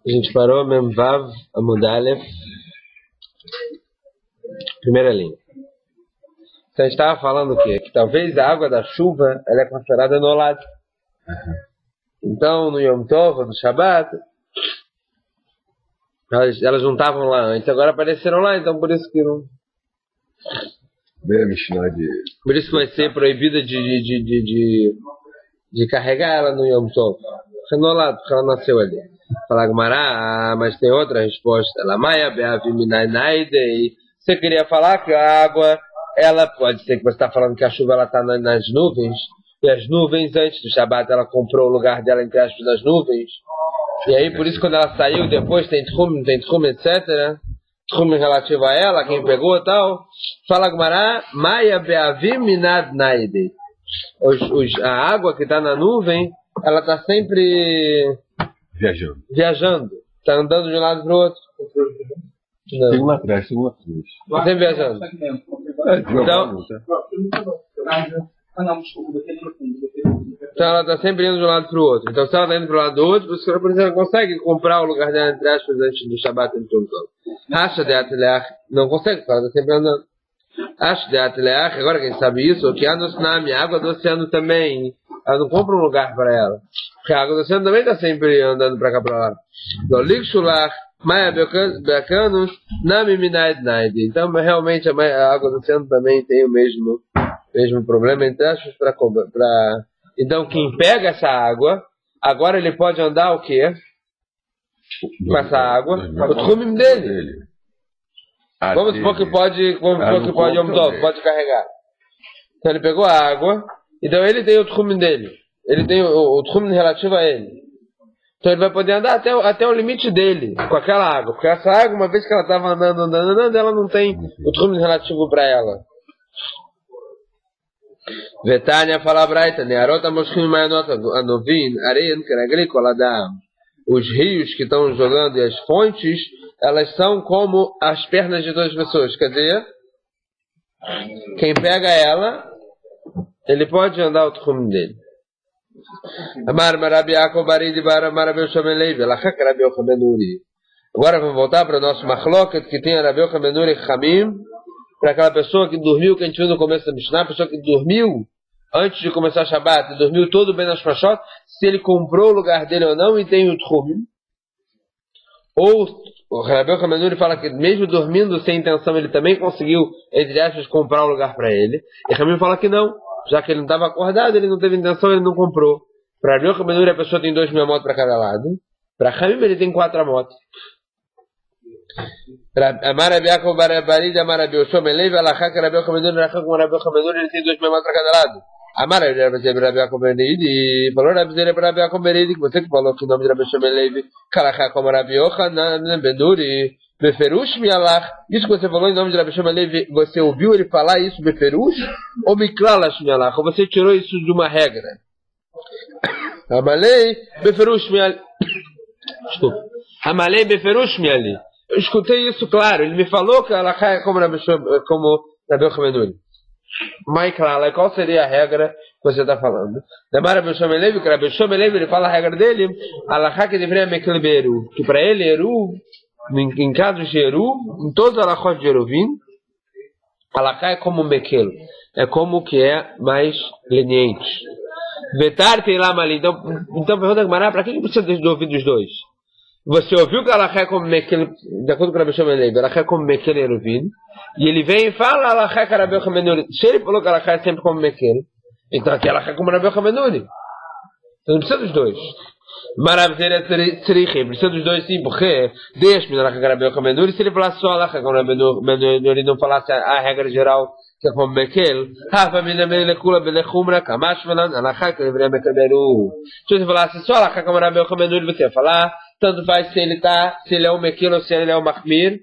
A gente parou, Memvav, Amud Aleph, primeira linha. Então a gente estava falando o quê? Que talvez a água da chuva ela é considerada anulada. Então no Yom Tov, no Shabbat, elas não estavam lá antes, agora apareceram lá, então por isso que não. Por isso que vai ser proibida de carregar ela no Yom Tov. Renolado, porque ela nasceu ali. Fala Gumará, mas tem outra resposta. Ela Maia Beaviminainaidei. Você queria falar que a água, ela pode ser que você está falando que a chuva ela está nas nuvens, e as nuvens antes do Shabbat ela comprou o lugar dela entre aspas das nuvens. E aí por isso quando ela saiu depois tem tchum, etc. Tchum relativo a ela, quem pegou e tal. Fala Gumará, Maia Beaviminainaidei. A água que está na nuvem, ela está sempre viajando. Está andando de um lado para o outro. Não. Tem uma atrás, tem uma frente. Está sempre viajando. Então ela está sempre indo de um lado para o outro. Então se ela está indo para o lado do outro, por isso ela consegue comprar o lugar dela entre aspas antes do Shabbat e do Yom Tov. Acha de Atleach não consegue, porque ela está sempre andando. Acho de Atleach, agora quem sabe isso, que a água do oceano também, ela não compra um lugar para ela. Porque a água do oceano também está sempre andando para cá para lá. Então realmente a água do oceano também tem o mesmo problema, entre aspas, para. Então quem pega essa água, agora ele pode andar o quê? Com essa água, o tchumim dele. Vamos supor que pode pode carregar. Então ele pegou a água, então ele tem o tchumim dele. Ele tem o tchumim relativo a ele. Então ele vai poder andar até o limite dele, com aquela água. Porque essa água, uma vez que ela estava andando, ela não tem o tchumim relativo para ela. Vetânia fala Braita, Nearota Moshkim Mayanot Anovin, Arein, Keragrícola da. Os rios que estão jogando e as fontes, elas são como as pernas de duas pessoas. Quer dizer, quem pega ela, ele pode andar o tchum dele. Agora vamos voltar para o nosso machloket, que tem Rabi Yochanan ben Nuri Chamim, para aquela pessoa que dormiu, que a gente viu no começo da Mishnah, a pessoa que dormiu antes de começar o Shabbat, dormiu todo bem nas Pashot, se ele comprou o lugar dele ou não e tem o tchum. Ou o Rabi Yochanan ben Nuri fala que mesmo dormindo sem intenção, ele também conseguiu, entre aspas, comprar o lugar para ele. E Chamim fala que não, já que ele não estava acordado, ele não teve intenção, ele não comprou. Para Rabi Yochanan ben Nuri a pessoa tem 2 miamot para cada lado. Para Chamim ele tem 4 amot. Amar Rabi Yaakov bar Barid, Amar Rabi Yoshua ben Levi, Alachá que Rabi Yochanan ben Nuri, Alachá como Rabi Yochanan ben Nuri, ele tem 2 miamot para cada lado. Amar Rabi Yaakov ben Levi, falou Rabi Zera para Rabi Yaakov ben Levi, você que falou que o nome de Rabi Yoshua ben Levi, Alachá como Rabi Yochanan ben Nuri, Beferush mialach, isso que você falou em nome de Rabi Yoshua ben Levi, você ouviu ele falar isso, Beferush, ou Miklalash mialach, ou você tirou isso de uma regra? Amalei, Beferush mialach, desculpa, Amalei, Beferush mialach. Eu escutei isso claro, ele me falou que ela cai como Rabi Yochanan ben Nuri. Mas claro, qual seria a regra que você está falando? Rabi Yoshua ben Levi, que Rabi Yoshua ben Levi, ele fala a regra dele, Alachá que deveria mekel be'eruv, que para ele Eruv, em casos de Eruv, em todos os alachot de Eruvim, Alachá é como mekel, é como que é mais leniente. Vetar tem lá ali, então pergunta a Gumará, para que precisa de ouvir dos dois? Você ouviu que Alachá é como Mekel, de acordo com o Rabi Yoshua ben Levi, Alachá é como Mekel e Eruvin, e ele vem e fala Alachá que Rabi Yochanan ben Nuri. Se ele falou que Alachá é sempre como Mekel, então aqui Alachá é como Rabi Yochanan ben Nuri. Então não precisa dos dois. Maravilha Tzrichim, precisa dos dois sim, porque deixa-me Alachá que Rabi Yochanan ben Nuri, se ele falasse só Alachá como Rabi ben Nuri, não falasse a regra geral, que é como Mekel, Rafa Minamei Lekula Belechumra, Kamash Velan, Alachá que deveria Mekel Beru. Se você falasse só Alachá como Rabi Yochanan ben Nuri, você ia falar. Tanto faz se ele é um Mekil ou se ele é um Mahmir,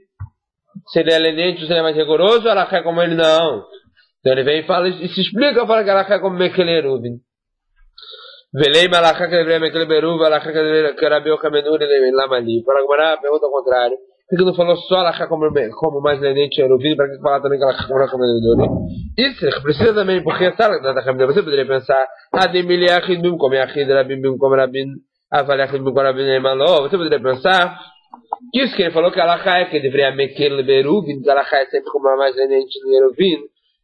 se ele é leniente ou se ele é mais rigoroso, ela quer como ele não. Então ele vem e fala, e se explica, fala que ela quer como Mekil e Eruvin. Velei Malachá que deveria Mekil e Eruvin, ela quer que Rabi Yochanan ben Nuri lá ali. Para agora, pergunta ao contrário. Por que não falou só ela quer como mais leniente e Eruvin, para que falar também que ela quer como Rabi Yochanan ben Nuri? Isso precisa também, porque você poderia pensar, Adim Ili Achid Bim como Achid Rabim Bim como Rabin. Você poderia pensar que isso que ele falou que a Alahá é que deveria mequer Beruvin, que a Alahá é sempre como a mais leniente no Eruvin,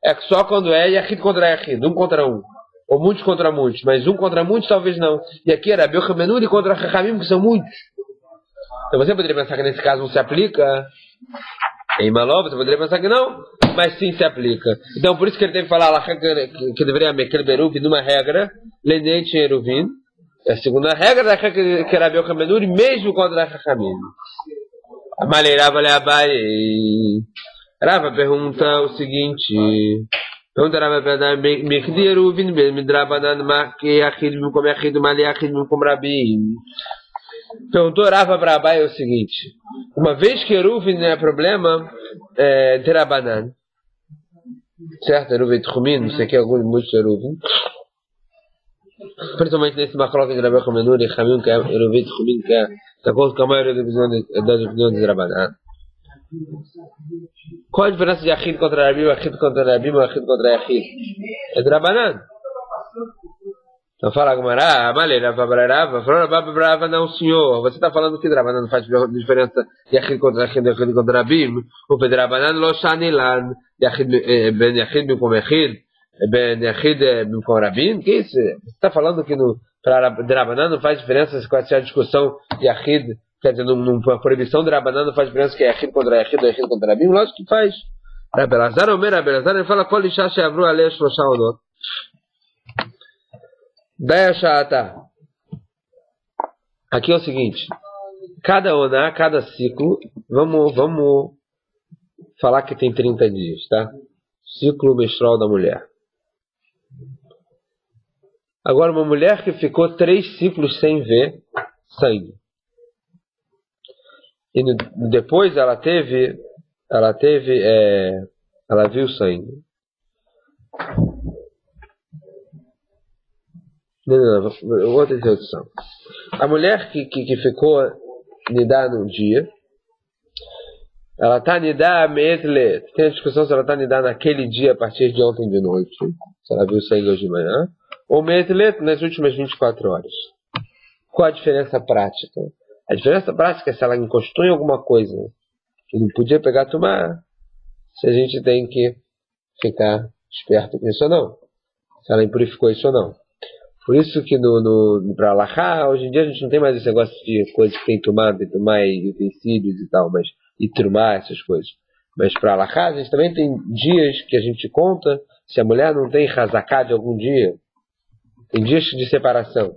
é que só quando é Yahid contra Yahid, um contra um. Ou muitos contra muitos, mas um contra muitos talvez não. E aqui era Rabi Yochanan ben Nuri contra Chachamim, que são muitos. Então você poderia pensar que nesse caso não se aplica. Em Maló, você poderia pensar que não, mas sim se aplica. Então por isso que ele tem que falar lá que deveria mequer Beruvin numa regra, leniente em Eruvin. A segunda regra é que era Rabi Yochanan ben Nuri mesmo contra Chachamim. Amaleirava Leabai. Rava pergunta o seguinte. Pergunta Rava para Mechdi Eruvin Midrabanan Marque Yachid Mimkom Yachid Mali Yachid Mimkom Rabim. Perguntou Rava para Abai o seguinte. Uma vez que Eruvin é problema de Rabanan, certo? Eruvin Tchumin, não sei que alguns muitos Eruvin. Principalmente nesse macroca de Rabi Yochanan ben Nuri, Chamim, que é Eruvin Tchumin, que é de acordo com a maioria das opiniões de Rabanan. Qual a diferença de Yachid contra Rabim, Yachid contra Rabim, Yachid contra Yachid? É de Rabanan. Então fala Gumará, Amaleira, Brava, não senhor. Você está falando que Rabanan não faz diferença de Yachid contra Yachid, Yachid contra Rabim. O de Rabanan lo shanilan, Ben Yachid bimkom Yachid, Ben Yachid bimkom Rabim. Que isso? Você está falando que para Rabanan não faz diferença com essa discussão de Yachid? Quer dizer, numa proibição de Rabanan não faz diferença que é Yachid contra Yachid, Yachid contra Rabim? Lógico que faz. Rabelazar, ele fala qual Isha she'avru alei shlosha onot. Daí Sha'ata. Aqui é o seguinte. Cada oná, cada ciclo, vamos falar que tem 30 dias, tá? Ciclo menstrual da mulher. Agora, uma mulher que ficou 3 ciclos sem ver sangue. E depois ela viu sangue. Não, outra introdução. A mulher que ficou nidá num dia, ela está nidá metle. Tem a discussão se ela está nidá naquele dia a partir de ontem de noite, se ela viu sangue hoje de manhã, ou metle nas últimas 24 horas. Qual a diferença prática? A diferença prática é se ela encostou em alguma coisa que não podia pegar tomar, se a gente tem que ficar esperto com isso ou não. Se ela impurificou isso ou não. Por isso que para Alahá, hoje em dia a gente não tem mais esse negócio de coisas que tem tomar e utensílios e tal, e trumar essas coisas. Mas para Alahá a gente também tem dias que a gente conta, se a mulher não tem razaká de algum dia, tem dias de separação.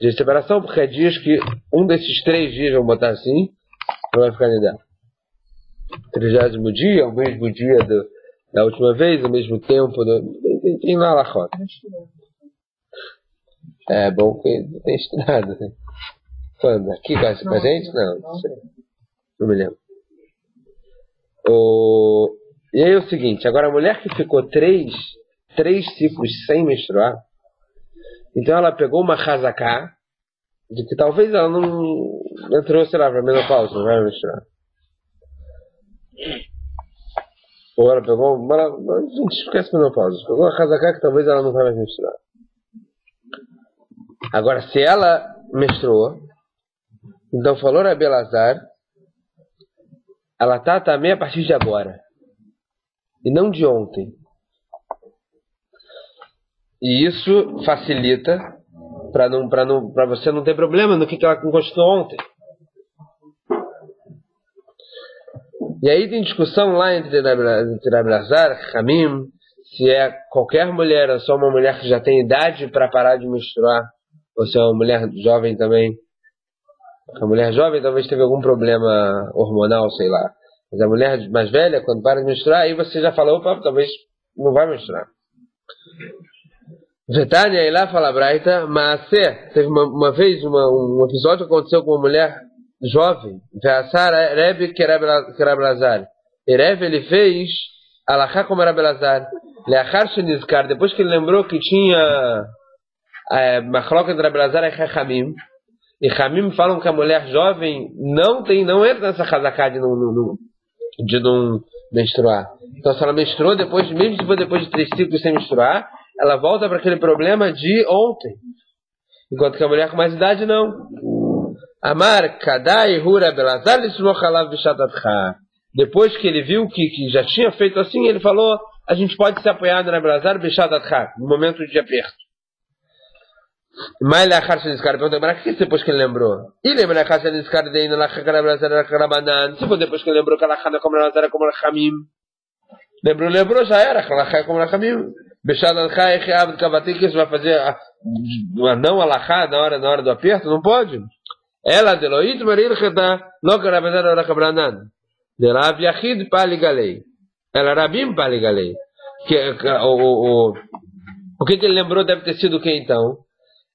Dia de separação, porque é dias que um desses 3 dias, vamos botar assim, não vai ficar nidá. 30º dia, o mesmo dia da última vez, o mesmo tempo, tem lá Alahá. É bom que não tem estudado, né? Quando? Aqui com a gente? Não sei. Não me lembro. E aí é o seguinte, agora a mulher que ficou 3 ciclos sem menstruar, então ela pegou uma hazaká, de que talvez ela não entrou, sei lá, para menopausa, não vai menstruar. Ou ela pegou, gente, esquece menopausa, pegou uma hazaká que talvez ela não vai mais menstruar. Agora, se ela menstruou, então falou Rabi Elazar, ela está também a partir de agora, e não de ontem. E isso facilita para você não ter problema no que ela encostou ontem. E aí tem discussão lá entre Rabi Elazar, Hamim, se é qualquer mulher, ou só uma mulher que já tem idade para parar de menstruar, ou se é uma mulher jovem também. A mulher jovem talvez teve algum problema hormonal, sei lá. Mas a mulher mais velha, quando para de menstruar, aí você já falou, opa, talvez não vai menstruar. Vetânia, aí lá fala Braita, mas teve uma vez um episódio que aconteceu com uma mulher jovem, Veassar Rebbe que era Rabi Elazar. E Rebbe ele fez Alahá como Rabi Elazar. Leachar Shenizkar, depois que ele lembrou que tinha Machloca entre Rabi Elazar e Hamim. E Hamim falam que a mulher jovem não entra nessa hazaká de não menstruar. Então se ela menstruou mesmo depois de 3 ciclos sem menstruar, ela volta para aquele problema de ontem. Enquanto que a mulher com mais idade, não. Amar, Kadai, Hura, Belazar, Lismochalav, Bishatatcha. Depois que ele viu que já tinha feito assim, ele falou, a gente pode se apoiar no Belazar, Bishatatcha, no momento de aperto. Mas ele achar esse cara perguntou, mas o que depois que ele lembrou? E lembra achar esse cara de ainda lá se for depois que ele lembrou que ela chama como ela como Rachamim. Lembrou, já era, ela como Rachamim. Bishatatcha é reabre cavati que isso vai fazer não alachá na hora do aperto, não pode. Ela de Loit Maril Cheta, Loca Rabazar Ora Cabranan. De lá Viachid Paligalei. Ela Rabim Paligalei. O que ele lembrou deve ter sido o que então?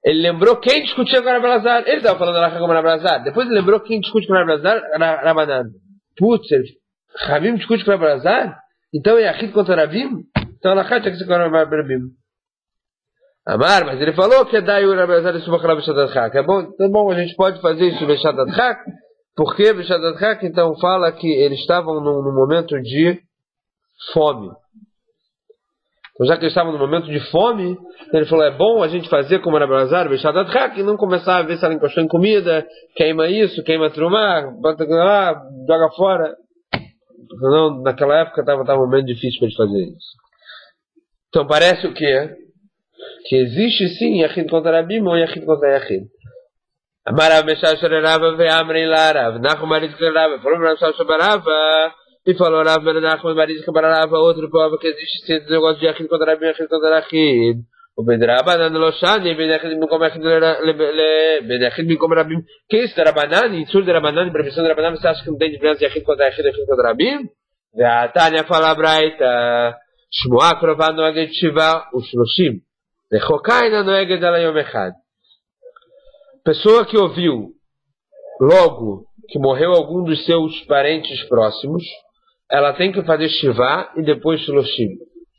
Ele lembrou quem discutia com o Rabazar. Ele estava falando Alachá como Rabazar. Depois ele lembrou quem discute com o Rabazar, Rabanan. Putz, Rabim discute com o Rabazar? Então é Viachid contra Rabim? Então Alachá tinha que ser com o Rabim. Amar, mas ele falou que é daí o Rabazar e Subachar Bishatatcha. É bom, tá bom, a gente pode fazer isso Bishatatcha. Por que Bishatatcha? Então fala que eles estavam num momento de fome. Então, já que eles estavam num momento de fome, ele falou, é bom a gente fazer como Rabazar, Bishatatcha, e não começar a ver se ela encostou em comida, queima isso, queima trumar, bota lá, joga fora. Não, naquela época estava um momento difícil para eles fazer isso. Então parece o quê? Que existe sim Yachid contra Rabim ou Yachid contra Yachid. Amarav Meshach Sharerava ve'amrei larav. Nachum marido que Rava. Falou para Meshach Sharerava. E falou Rav Nachum marido que Rava. Outro prova que existe sim esse negócio de Yachid contra Rabim, Yachid contra Yachid. O Ben Rabanan Loshani, Ben Yachid Mikom Yachid Ben Yachid Mikom Rabim. Que isso? Rabanan? Insur de Rabanan, em previsão de Rabanan, você acha que não tem diferença de Yachid contra Yachid, Yachid contra Rabim? Ve'atanya fala Braita. Shmoa Krová Noaget Shiva Ushloshim. Pessoa que ouviu logo que morreu algum dos seus parentes próximos, ela tem que fazer Shivá e depois Shloshim.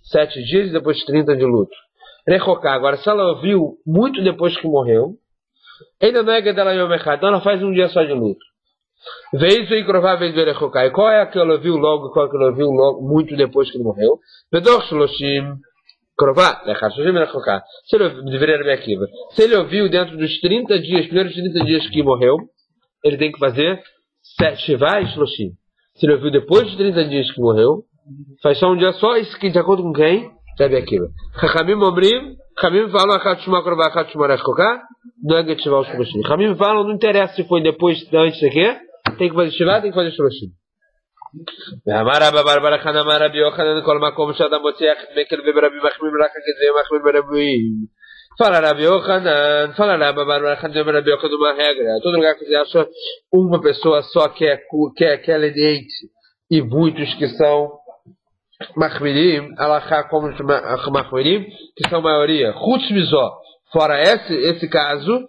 7 dias e depois 30 de luto. Rechoká. Agora, se ela ouviu muito depois que morreu, ainda não é Gedala Yom Echad, então ela faz um dia só de luto. Vez e Krová, vez e Rechoká. E qual é a que ela ouviu logo e qual é a que ela ouviu logo, muito depois que ele morreu? Vedor Shloshim. Se ele deveria Rabi Akiva. Se ele ouviu dentro dos 30 dias, primeiros 30 dias que morreu, ele tem que fazer Shivá e Shloshim. Se ele ouviu depois dos 30 dias que morreu, faz só um dia só, isso que de acordo com quem? Rabi Akiva. Chachamim Omrim, Chachamim falam Achat Shuma Krová, Achat Shuma Rechoká, não é Shivá ou Shloshim. Chachamim falam, não interessa se foi depois, antes daqui, tem que fazer Shivá, tem que fazer Shloshim. ואמר רבא בר בר חנא אמר רבי יוחנן כל מקום שאדם מוציא יחיד מקל וברבי מחמיר רק כזה מחמיר ברבים. Fala Rabi Yochanan, fala Rabba bar bar Hanan Rabi Yochanan, uma regra. Todo lugar que você acha uma pessoa só que é leniente e muitos que são machmirim, alachá como machmirim, que são maioria. Chutz mizó. Fora esse caso,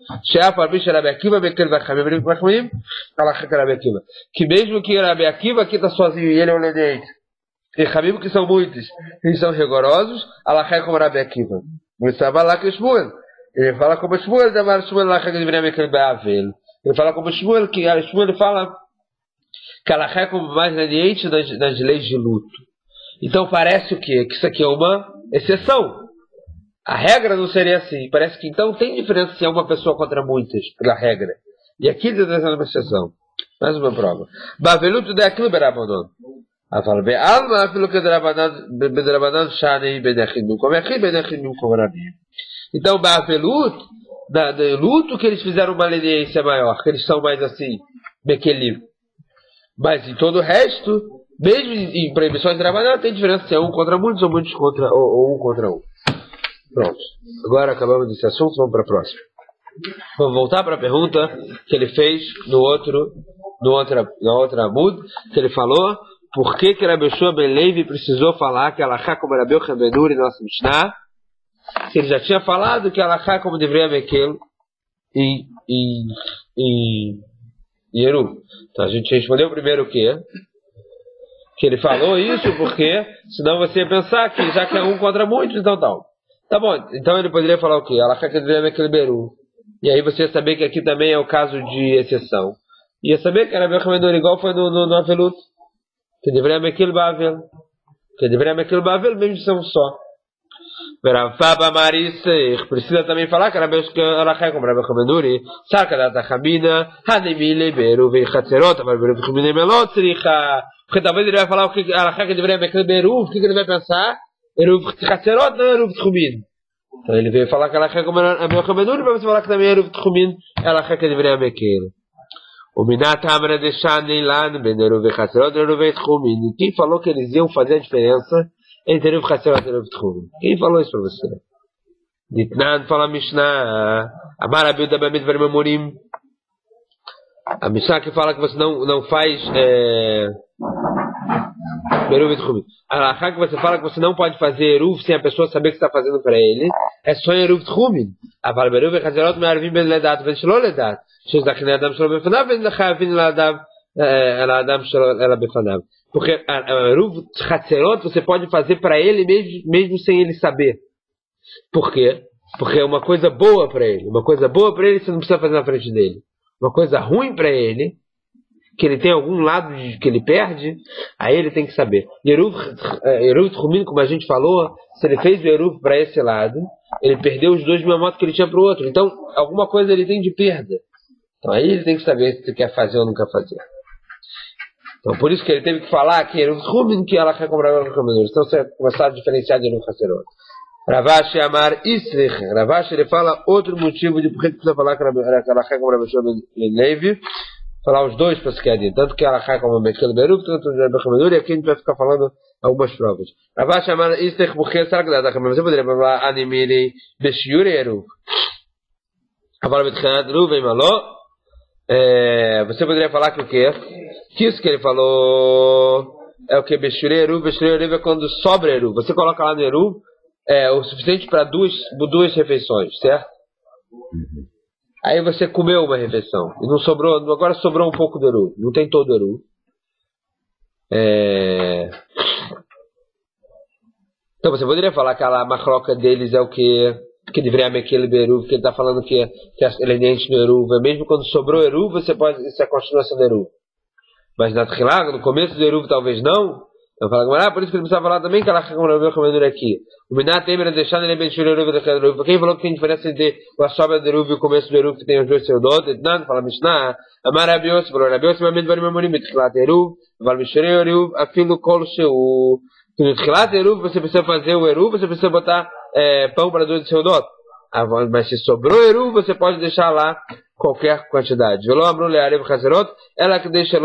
que mesmo que Rabi Akiva aqui está sozinho e ele é o leniente, e Rabim que são muitos, eles são rigorosos, Alachá é como Rabi Akiva. Ele fala como Shmuel, ele fala como Shmuel, que Shmuel fala que Alachá é como mais leniente nas leis de luto. Então parece o quê? Que isso aqui é uma exceção. A regra não seria assim. Parece que então tem diferença se é uma pessoa contra muitas, pela regra. E aqui ele está dando uma exceção. Mais uma prova. Baveluto de aquilo berabanon. A fala, alma aquilo que berabanon shani benechim como aqui benechim como rabim. Então baveluto, do luto que eles fizeram uma leniência maior, que eles são mais assim, bekelim. Mas em todo o resto, mesmo em proibições de rabanon, tem diferença se é um contra muitos ou muitos contra ou um contra um. Pronto. Agora acabamos desse assunto, vamos para a próxima. Vamos voltar para a pergunta que ele fez na outra Amud, que ele falou, por que Rabi Yoshua ben Levi precisou falar que Alachá como Rabi Yochanan ben Nuri, nosso Mishnah, se ele já tinha falado que Alachá como deveria Mekel em Yeru. Então a gente respondeu primeiro o quê? Que ele falou isso porque, senão você ia pensar que já que é um contra muitos, então tal. Tá bom, então ele poderia falar o quê? Alachá que deveria Mekel Beru. E aí você ia saber que aqui também é o caso de exceção. Ia saber que Rabi Yochanan ben Nuri igual foi no Avelut. Que deveria Mekel Bavel. Que deveria Mekel Bavel mesmo de são só. Verafaba Marisech, precisa também falar que ela quer comprar Rabi Menuri, saca da Tachamina, Hanemile, Beruv, Hatzerot, Beruv, Melot, porque talvez ele vai falar o que ela quer que deveria meter Beruv, o que ele vai pensar? Beruv, Hatzerot, não Beruv, Tchumin. Então ele veio falar que ela quer comprar Rabi Menuri, para você falar que também Beruv, Tchumin, ela quer que deveria meter. O Minat Amra de Shanin Lan, Beruv, Hatzerot, Beruv, Tchumin. Quem falou que eles iam fazer a diferença entre Eruv Hatzerot e Eruv Tchumin? Quem falou isso para você? Nitnan fala Mishnah, Amar Abilda Bamid Varimamurim. A Mishnah que fala que você não faz Eruv Tchumin. A Halachá que você fala que você não pode fazer Eruv sem a pessoa saber o que está fazendo para ele, é só em Eruv Tchumin. Aval Eruv Hatzerot Me'arvim Ben Ledat Ben Shelo Ledat. Shezakne Adam Shelo Befanav Ben Lechavin Ladam Adam Shelo Befanav. Porque a Eruv Hatzerot você pode fazer para ele mesmo sem ele saber. Por quê? Porque é uma coisa boa para ele. Uma coisa boa para ele você não precisa fazer na frente dele. Uma coisa ruim para ele, que ele tem algum lado que ele perde, aí ele tem que saber. E Eruv Tchumin, como a gente falou, se ele fez o Eruv para esse lado, ele perdeu os dois mimamotos que ele tinha para o outro. Então, alguma coisa ele tem de perda. Então aí ele tem que saber se quer fazer ou não quer fazer. Então, por isso que ele teve que falar que Eruv Tchumin, que ela quer comprar o Menuri. Então, você começar a diferenciar de Eruv Hatzerot. Ravashi Amar Isrich. Ravashi, ele fala outro motivo de por que precisa falar que ela quer comprar o Menuri. Falar os dois para se querer. Tanto que ela quer comprar o Menuri, tanto o Menuri. E aqui a gente vai ficar falando algumas provas. Ravashi Amar Isrich, porque será que dá? Você poderia falar Animiri Beshiuri Eruv. Agora, Betchanat Eruv, Maló. Você poderia falar que o quê? Que isso que ele falou é o que? Beshurei Eruv é quando sobra Eruv. Você coloca lá no Eruv o suficiente para duas refeições, certo? Uhum. Aí você comeu uma refeição e não sobrou, agora sobrou um pouco do Eruv, não tem todo o Eruv. Então você poderia falar que a macroca deles é o que deveria aquele Eruv, que ele está falando que ele enche no Eruv. Mesmo quando sobrou Eruv, isso é a continuação do Eruv. Mas na Tchilá, no começo do Eruv, talvez não. Eu falo, por isso que ele precisa falar também que ela quer comprar o Menuri aqui. O Minat Emer deixando ele bem de Eruv da Eruv. Quem falou que tem diferença entre a sobra do Eruv e o começo do Eruv, que tem os dois seudot? Não, fala Mishnah. Amar Rabios, falou Rabios, mas mesmo Varim Amorim, Tchilat Eruv, Val Mishurei Eruv, Afilo Kol Sheu. No Tchilat Eruv, você precisa fazer o Eruv, você precisa botar pão para dois seudot. Mas se sobrou Eruv, você pode deixar lá qualquer quantidade. Ela que deixa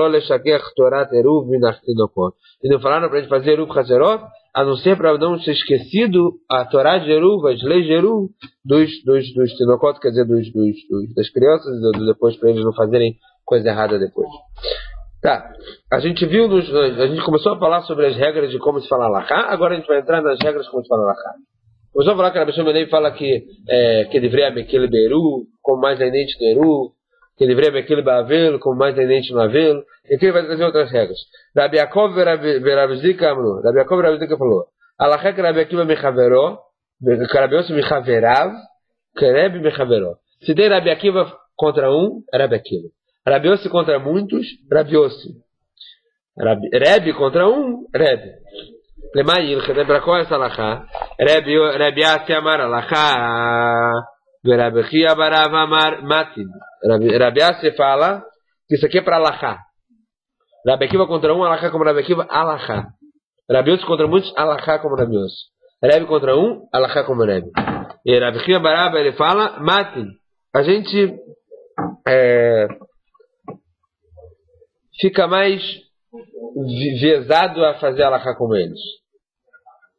Torat Eruv Minachtinokot. E não falaram para a gente fazer Eruv Hazerot, a não ser para não ser esquecido a Torá de Eruv, as leis de Eruv, dos Tinokot, quer dizer, das crianças, depois para eles não fazerem coisa errada depois. Tá, a gente começou a falar sobre as regras de como se fala Alachá, agora a gente vai entrar nas regras de como se fala Alachá. Começou a falar que a Rabbi Menei fala que deveria Mekele Beru, como mais leinente do Eru, que deveria Mekele Bavelo, como mais leinente no Avelo, e aqui ele vai trazer outras regras. Rabi Yaakov e Rabi Zika amru. Rabi Yaakov e Rabi Zika falou: Alachá que Rabi Akiva mechaveró, que Rabi Yossi mechaverav, que Rabi mechaveró. Se tem Rabi Akiva contra um, é Rabi Akiva. Rabi Yossi contra muitos, Rabi Yossi. Rabi contra um, Rabi. Lemail, que para qual é essa alachá? Rabi Yassi amar alachá, Rabi Chia barav amar matin. Rabi Yassi fala que isso aqui é para alachá. Rabi Akiva contra um, alachá como Rabi Akiva, alachá. Rabi Yossi contra muitos, alachá como Rabi Yossi. Rabi contra um, alachá como Rabi. E Rabi Chia barav, ele fala, matin. A gente fica mais vezado a fazer alachá como eles,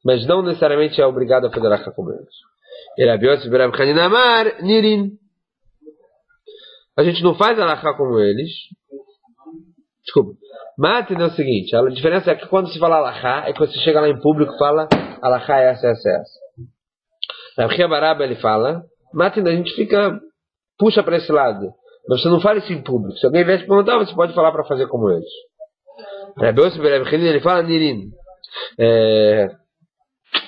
mas não necessariamente é obrigado a fazer alachá como eles. A gente não faz alachá como eles. Desculpa. Matin é o seguinte, a diferença é que quando se fala alachá, é que você chega lá em público e fala alachá é essa. Rabi Chia Baraba, ele fala, Matin, a gente puxa para esse lado, mas você não fala isso em público. Se alguém vier te perguntar, você pode falar para fazer como eles. Rabi Yossi ele fala nirin.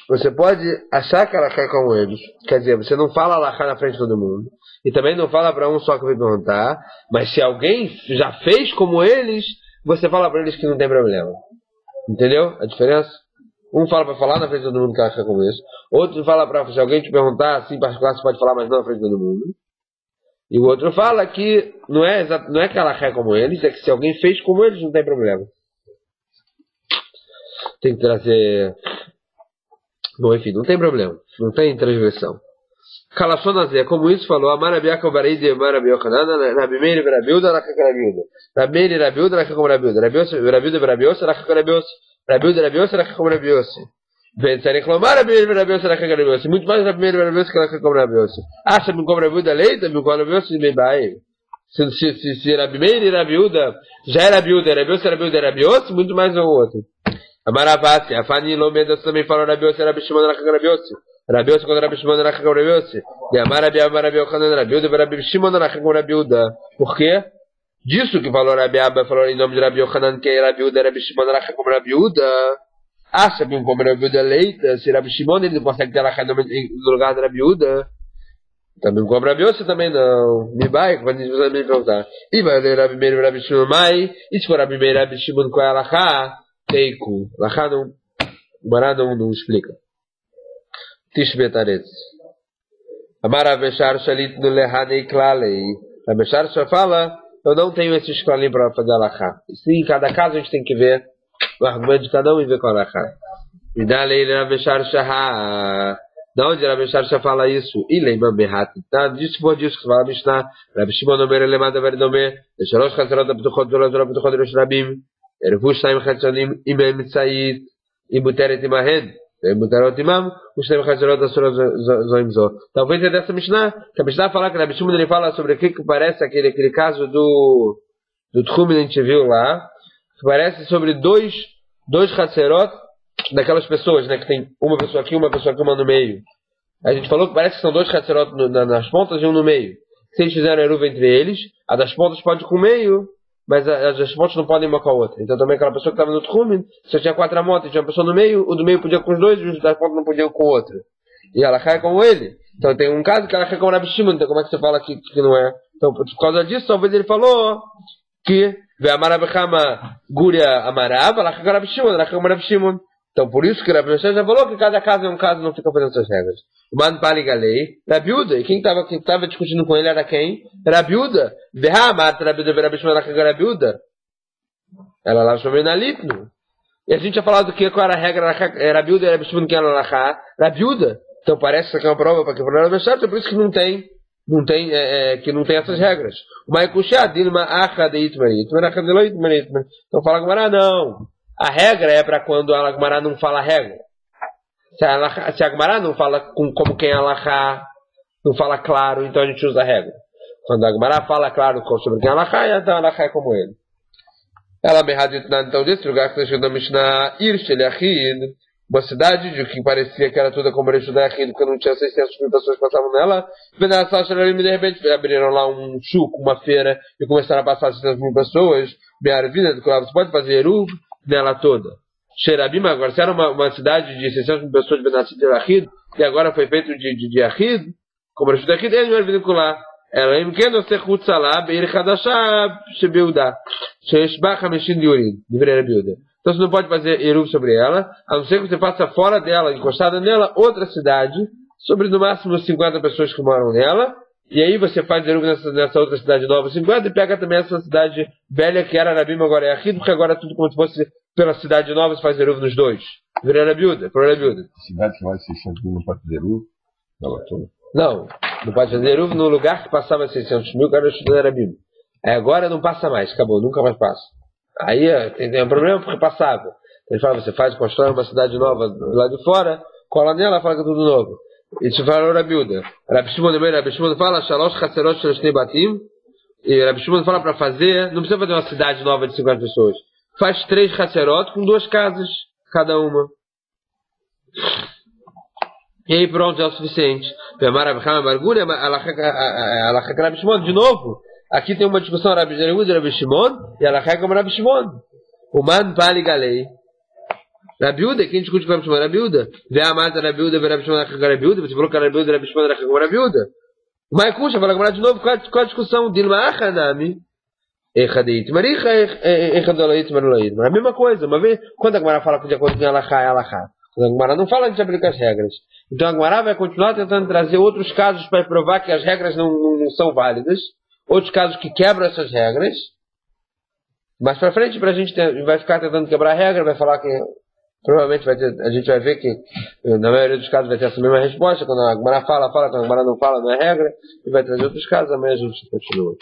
Você pode achar que alachá é como eles. Quer dizer, você não fala alachá na frente de todo mundo. E também não fala para um só que vai perguntar. Mas se alguém já fez como eles, você fala para eles que não tem problema. Entendeu a diferença? Um fala para falar na frente de todo mundo que alachá é como eles. Outro fala para se alguém te perguntar, assim, em particular, você pode falar, mas não à frente de todo mundo. E o outro fala que não é que ela é como eles, é que se alguém fez como eles, não tem problema. Tem que trazer... Bom, enfim, não tem problema. Não tem transgressão. Kalassonazé, como isso falou, Amarabiaka Baride, Amarabiochanana, Rabimeir e Rabiuda, Rakakarabiuda. Rabimeir e Rabiuda, Rakakarabiuda. Rabiuda e Rabiusa, Rakakarabiusa. Rabiuda e Rabiusa, Rakakarabiusa. Pensar reclamar Rabimeir e Rabiusa, Rakakarabiusa. Muito mais Rabimeir e Rabiusa que Rakakarabiusa. Acha me como Rabiuda leite, me como Rabiusa e me vai. Se Rabimeir e Rabiuda já era Rabiuda, Rabiusa e Rabiusa, muito mais o outro. Amaravasi, a Fani Lomedas também falou Rabiusa e Rabishimon, Rakakarabiusa. Rabiusa contra Rabishimon, Rakakarabiusa. E Amarabiochanana, Rabiuda e Rabishimon, Rakakarabiuda. Por quê? Disso que falou Rabiaba, falou em nome de Rabiochanan, que é Rabiuda e Rabishimon, Rakakarabiuda. Acha que como Rabiuda leita, se Rabishimon ele não consegue ter no lugar de Rabiuda. Também como Rabiusa também não. Me vai, quando você me perguntar. E vai ler Rabimeir e Rabishimon mai. E se for Rabimeir e Rabishimon com a Alachá, Teiku. Alachá não. O Mará não explica. Tishbetaretz. Amaraveshar shalit no lehanei klalei. Aveshar só fala, eu não tenho esses klalim para fazer Alachá. Sim, em cada caso a gente tem que ver o argumento de cada um e ver com a Alachá. E dá lei Raveshar shahá. Da onde Raveshar Shah fala isso? Ileimam behat. Disso por disso que se fala Mishnah. Rabishimon omer elemada veridomer. Shalosh chaserot aptuchot velot aptuchot rosh rabim. Ervush taim chatzanim imem mitzayit. Imuteret imahen. Imuterot imam. Ushtaim chaserot asurot zoimzo. Talvez é dessa Mishnah. Que a Mishnah fala que Rabishimon ele fala sobre o que parece aquele caso do Tchum que a gente viu lá. Que parece sobre dois chaserot daquelas pessoas, né, que tem uma pessoa aqui, uma no meio. A gente falou que parece que são dois Hatzerot nas pontas e um no meio. Se eles fizeram eruv entre eles, a das pontas pode ir com o meio, mas as das pontas não podem ir uma com a outra. Então também aquela pessoa que estava no Tchumin, se eu tinha 4 amotas e tinha uma pessoa no meio, o do meio podia ir com os dois e os das pontas não podiam ir com o outro. E ela cai como ele. Então tem um caso que ela cai como Rabi Shimon, então como é que você fala que não é? Então por causa disso, talvez ele falou que Ve'amarabechama Guria Amarav, ela cai como Rabi Shimon, ela cai como Rabi Shimon. Então, por isso que Rabi Shimon já falou que cada caso é um caso, não fica fazendo essas regras. O Man Pali Galei, Rabiuda, e quem estava discutindo com ele era quem? Rabiuda. Vehamat, Rabiuda, Rabi Shimon, Rabiuda. Ela lá chamou na Litno. E a gente tinha falado que qual era a regra, Rabiuda e Rabi Shimon, que era lá, Rabiuda. Então parece que aqui é uma prova para que for Rabi Shimon, por isso que não tem essas regras. O Maikushá, Dilma, Acha, de Itmarit, então fala com não. A regra é para quando a Gemara não fala a regra. Se a Gemara não fala como quem é Alachá, não fala claro, então a gente usa a regra. Quando a Gemara fala claro sobre quem é Alachá, então a Alachá é como ele. Ela me raditna, então, desse lugar que está escrito na Mishnah, Irshel Yachid, uma cidade de que parecia que era toda como Irshel Yachid, porque não tinha 600 mil pessoas que passavam nela. De repente abriram lá um chuco, uma feira, e começaram a passar 600 mil pessoas. Você pode fazer eruv nela toda. Xerabim, agora, se era uma cidade de 600 mil pessoas de Benassi de Yahid, e agora foi feito de Yahid, como Rashid Yahid, ele não era vincular. Ela em que não se ruta lá, Beir Hadashah, Shebeuda, Sheshbach Hameshin de Urim, deveria Beuda. Então você não pode fazer eruv sobre ela, a não ser que você faça fora dela, encostada nela, outra cidade, sobre no máximo 50 pessoas que moram nela, e aí você faz eruv nessa outra cidade nova, 50, e pega também essa cidade velha que era Arabim, agora é Yahid, porque agora é tudo como se fosse pela cidade nova, você faz eruv nos dois. Deveria Beuda, por Beuda. Cidade que mais 600 mil não pode fazer eruv? Não pode fazer eruv no lugar que passava 600 mil, que era estudando Arabim. Agora não passa mais, acabou, nunca mais passa. Aí tem um problema porque passava. Ele fala, você constrói uma cidade nova lá de fora, cola nela, fala que é tudo novo. Isso fala Rabi Uda. Rabi Shimon fala, Shalosh Chaserot Sheloshnei Batim, e Rabi Shimon fala para fazer, não precisa fazer uma cidade nova de 50 pessoas. Faz 3 Chaserot com 2 casas, cada uma. E aí pronto, é o suficiente. De novo, aqui tem uma discussão Rabi Jeremud e Rabi Shimon, e ela cai como Rabi Shimon. O Man Pali Galei. Rabi Uda, quem discute com Rabi Shimon? Rabi Uda. Vê a mata Rabi Uda, vê Rabi Shimon, Rabi Uda. Você falou que Rabi Uda, Rabi Shimon, Rabi Uda. O Maikusha fala agora de novo, qual a discussão? Dilma Achanami. Echadeit Maricha, Echadolait Marloid. A mesma coisa, uma vez, quando a Gemara fala que de acordo com Alachá, é Alachá. Quando a Gemara não fala, a gente aplica as regras. Então a Gemara vai continuar tentando trazer outros casos para provar que as regras não são válidas, outros casos que quebram essas regras. Mais para frente a gente vai ficar tentando quebrar a regra, vai falar que provavelmente a gente vai ver que na maioria dos casos vai ter essa mesma resposta. Quando a Gemara fala, quando a Gemara não fala, não é regra, e vai trazer outros casos. Amanhã a gente continua.